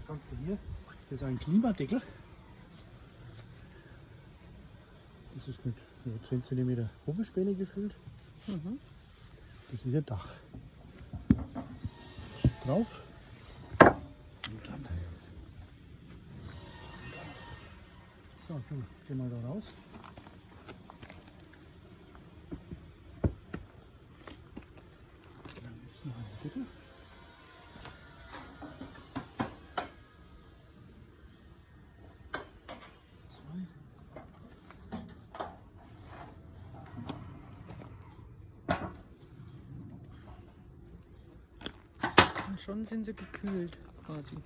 kannst du hier, das ist ein Klimadeckel. Das ist mit 10 cm Rumpelspäne gefüllt. Mhm. Das ist ihr Dach. Drauf. Und dann. So, du, geh mal da raus. Dann ist noch ein Deckel. Und schon sind sie gekühlt quasi.